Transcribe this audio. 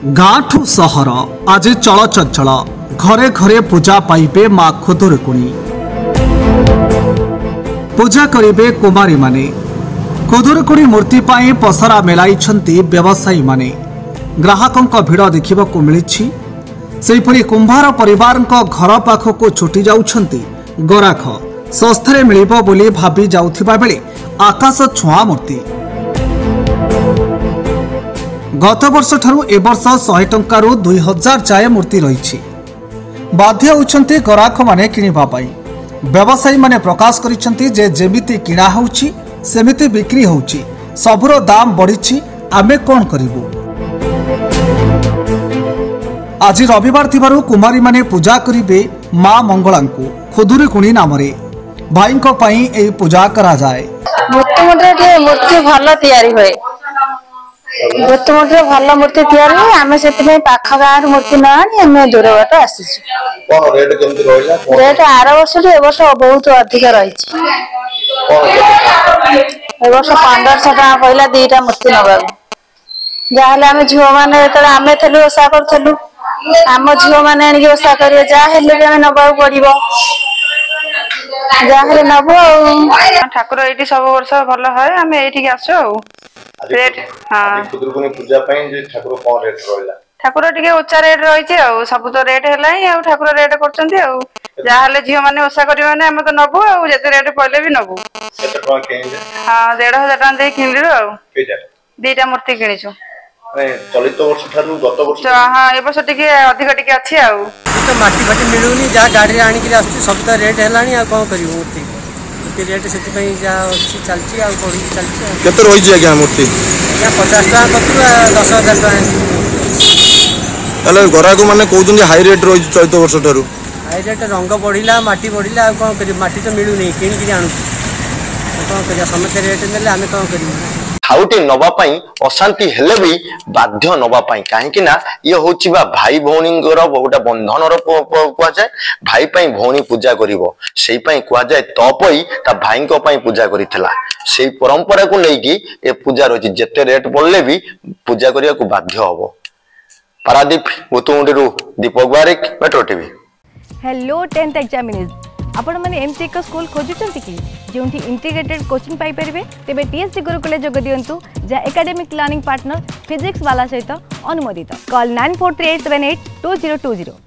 गाँठू सहर आज चलचंचल घरे घरे पूजा पाइबे माँ खुदुरकुणी पूजा करिबे कुमारी माने खुदुरकुणी मूर्ति पाई पसरा मेलाइछंती व्यवसायी माने ग्राहकों भिड़ देखा मिली सेपरी कुंभार परिवार घर पाखक छुटी जाउछंती गराख सस्तारे मिलिबो बोली भाबी जाउथिबा बेले आकाश छुआ मूर्ति गत वर्ष ठारू ए वर्ष 100 टंकारु 2000 जाए मूर्ति रही बाध्य होउछंती गराख माने किनिबा पाई व्यवसायी माने प्रकाश करिछंती जे जेमिति किणा होउछि सेमिति बिक्री होउछि सबुर दाम बढ़िछि आमे कोन करिवु। आज रविवार थिबारु कुमारी माने पूजा करिबे मां मंगलांकु खुदुरकुणी नामरे भाईंको पाई ए पूजा करा जाए। मूर्ति भल तयारी होय गोतमुद्र भल मूर्ति तैयारी आमे सेति पाख गाँव मूर्ति न आनी आमे दूर बाट आसीछु। कोन रेट केमति रहइला रेट आर वर्ष ए वर्ष बहुत अधिक रही ए वर्ष 1500 टका पहिला दीटा मूर्ति नबा जाहले आमे झियो माने त आमे थलु ओसा करथलु आम झियो माने आनी ओसा करिए जाहले भी आमे नबा पड़िबो जाहले नबो ठाकुर एठी सब वर्ष भल होय आमे एठी आसो रेट हां खुदुरकुणी पूजा पई जे ठाकुर कोन रेट रहइला ठाकुर टिके उच्चा रेट रहिছে आ सब तो रेट हेलाई आ ठाकुर रेट करचंती आ जाहले झियो माने ओसा करी माने हम तो नबो आ जते रेट पहिले भी नबो केते टका किनिले हां 1500 टका दे किनिलु आ केजा दीटा मूर्ति किनिछु माने चलित वर्ष ठारू गत वर्ष हां ए वर्ष टिके अधिक टिके अछि आ तो माटी फाटी मिलुनी जा गाड़ी आनी कि आस्तु सब तो रेट हेलानी आ कोन करिवो मूर्ति रेट से जा चलती आ बढ़ी चलती केते रही आज्ञा मूर्ति 50 टका कतु 10000 टका अले गराक माने कहउछन जे हाई रेट रही चलित वर्ष ठारू हाई रेट रंग बढ़िला माटी बढ़िला आ कोन करि माटी तो मिलुनी किन कि आनु कोन करिया समते रेट नेले आमे कोन करिवो खाउटे नबा पाई अशांति हेले भी बाध्य नबा पाई काहेकि ना ये होछि बा भाई भौणींगर गोटा बंधनर कुआ जाय भाई पाई भौणी पूजा करिवो सेई पाई कुआ जाय तपई ता भाई को पाई पूजा करितला सेई परंपरा को लेकी ए पूजा रछि जेते रेट पड़ले भी पूजा करिया को बाध्य होबो। पारादीप उतुंडीरु Deepak Barik metro TV. Hello 10th examinees आपण माने एमसी को स्कूल खोजुचंती कि जोंठी इंटीग्रेटेड कोचिंग पाई परिबे तेबे टीएससी गुरुकुले जोग दियंतु जा एकेडमिक लर्निंग पार्टनर फिजिक्स वाला सहित अनुमोदित कॉल 9438782020।